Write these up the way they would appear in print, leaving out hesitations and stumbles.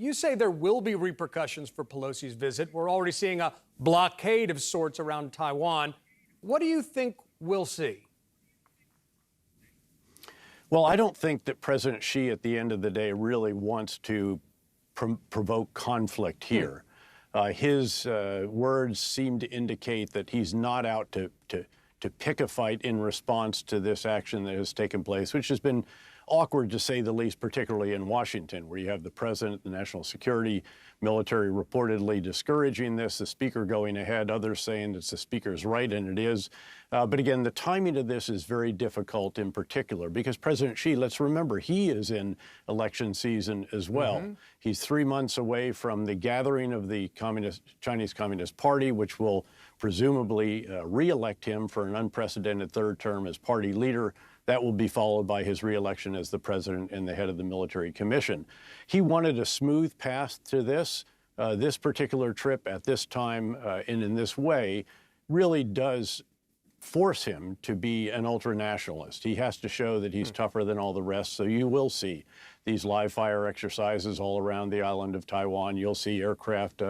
you say there will be repercussions for Pelosi's visit. We're already seeing a blockade of sorts around Taiwan. What do you think we'll see? Well, I don't think that President Xi, at the end of the day, really wants to provoke conflict here. His words seem to indicate that he's not out to pick a fight in response to this action that has taken place, which has been awkward to say the least, particularly in Washington, where you have the president, the national security, military reportedly discouraging this, the speaker going ahead, others saying it's the speaker's right, and it is. But again, the timing of this is very difficult in particular because President Xi, let's remember, he is in election season as well. He's 3 months away from the gathering of the Chinese Communist Party, which will presumably re-elect him for an unprecedented third term as party leader. That will be followed by his re-election as the president and the head of the military commission. He wanted a smooth path to this. This particular trip at this time and in this way really does force him to be an ultra-nationalist. He has to show that he's tougher than all the rest. So you will see these live fire exercises all around the island of Taiwan. You'll see aircraft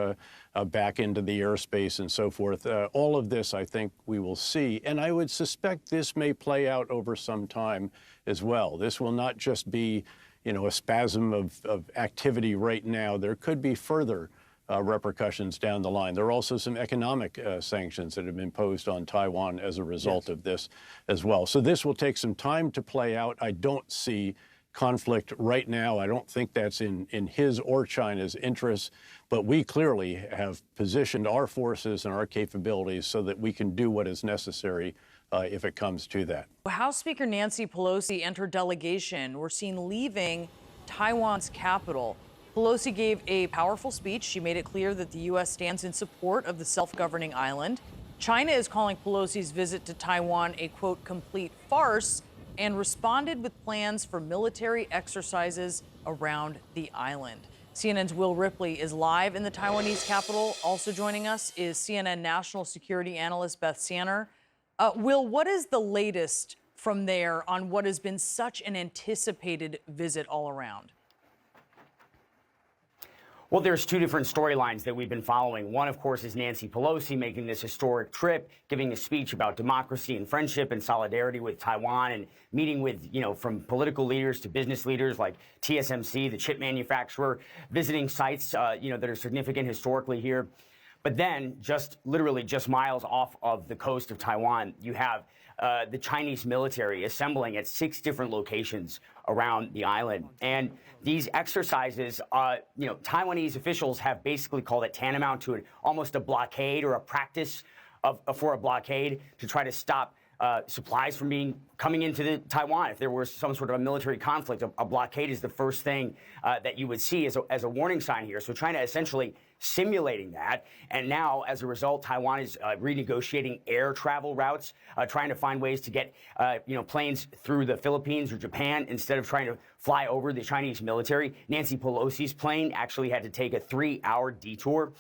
back into the airspace and so forth. All of this, I think, we will see. And I would suspect this may play out over some time as well. This will not just be, you know, a spasm of activity right now. There could be further repercussions down the line. There are also some economic sanctions that have been imposed on Taiwan as a result of this as well. So this will take some time to play out. I don't see conflict right now. I don't think that's in his or China's interests, but we clearly have positioned our forces and our capabilities so that we can do what is necessary if it comes to that. House Speaker Nancy Pelosi and her delegation were seen leaving Taiwan's capital. Pelosi gave a powerful speech. She made it clear that the U.S. stands in support of the self-governing island. China is calling Pelosi's visit to Taiwan a, quote, complete farce, and responded with plans for military exercises around the island. CNN's Will Ripley is live in the Taiwanese capital. Also joining us is CNN national security analyst Beth Sanner. Will, what is the latest from there on what has been such an anticipated visit all around? Well, there's two different storylines that we've been following. One, of course, is Nancy Pelosi making this historic trip, giving a speech about democracy and friendship and solidarity with Taiwan, and meeting with, you know, from political leaders to business leaders like TSMC, the chip manufacturer, visiting sites, you know, that are significant historically here. But then, literally just miles off of the coast of Taiwan, you have the Chinese military assembling at 6 different locations around the island. And these exercises, you know, Taiwanese officials have basically called it tantamount to almost a blockade or a practice for a blockade to try to stop supplies from coming into Taiwan. If there was some sort of a military conflict, a blockade is the first thing that you would see as a warning sign here. So China essentially simulating that. And now, as a result, Taiwan is renegotiating air travel routes, trying to find ways to get you know, planes through the Philippines or Japan instead of trying to fly over the Chinese military. Nancy Pelosi's plane actually had to take a 3-hour detour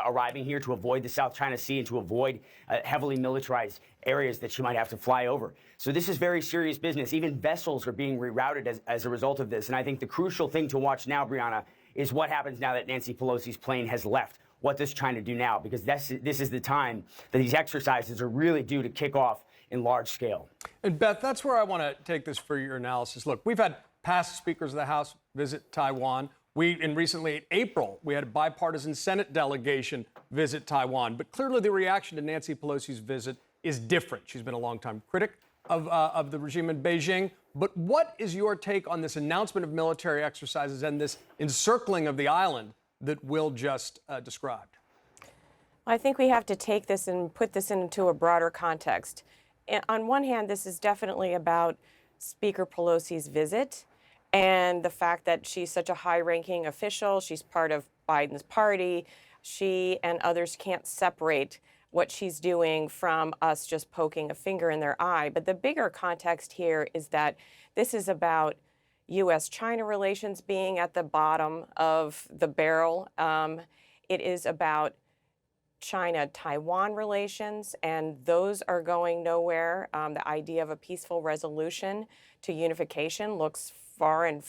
arriving here to avoid the South China Sea and to avoid heavily militarized areas that she might have to fly over. So this is very serious business. Even vessels are being rerouted as a result of this. And I think the crucial thing to watch now, Brianna, is what happens now that Nancy Pelosi's plane has left. What does China do now? Because this is the time that these exercises are really due to kick off in large scale. And Beth, that's where I want to take this for your analysis. Look, we've had past speakers of the House visit Taiwan. And recently in April, we had a bipartisan Senate delegation visit Taiwan. But clearly the reaction to Nancy Pelosi's visit is different. She's been a longtime critic of the regime in Beijing. But what is your take on this announcement of military exercises and this encircling of the island that Will just described? I think we have to take this and put this into a broader context. And on one hand, this is definitely about Speaker Pelosi's visit and the fact that she's such a high-ranking official. She's part of Biden's party. She and others can't separate what she's doing from us just poking a finger in their eye. But the bigger context here is that this is about U.S.-China relations being at the bottom of the barrel. It is about China-Taiwan relations, and those are going nowhere. The idea of a peaceful resolution to unification looks far and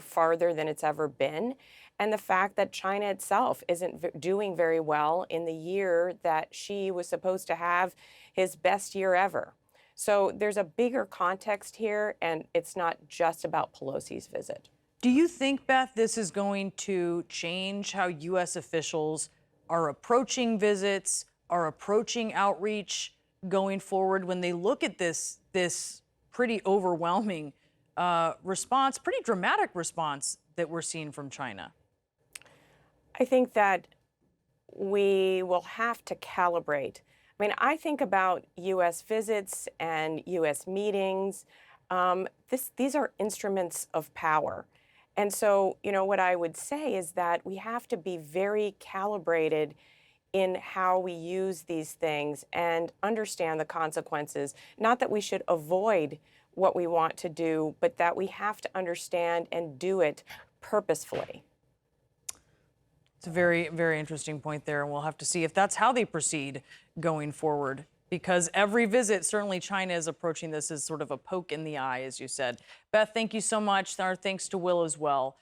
farther than it's ever been. and the fact that China itself isn't doing very well in the year that Xi was supposed to have his best year ever. So there's a bigger context here, and it's not just about Pelosi's visit. Do you think, Beth, this is going to change how U.S. officials are approaching visits, are approaching outreach going forward when they look at this pretty overwhelming response, pretty dramatic response that we're seeing from China? I think that we will have to calibrate. I mean, I think about U.S. visits and U.S. meetings. These are instruments of power. And so, what I would say is that we have to be very calibrated in how we use these things and understand the consequences. Not that we should avoid what we want to do, but that we have to understand and do it purposefully. It's a very, very interesting point there, and we'll have to see if that's how they proceed going forward. Because every visit, certainly China is approaching this as sort of a poke in the eye, as you said. Beth, thank you so much. Our thanks to Will as well.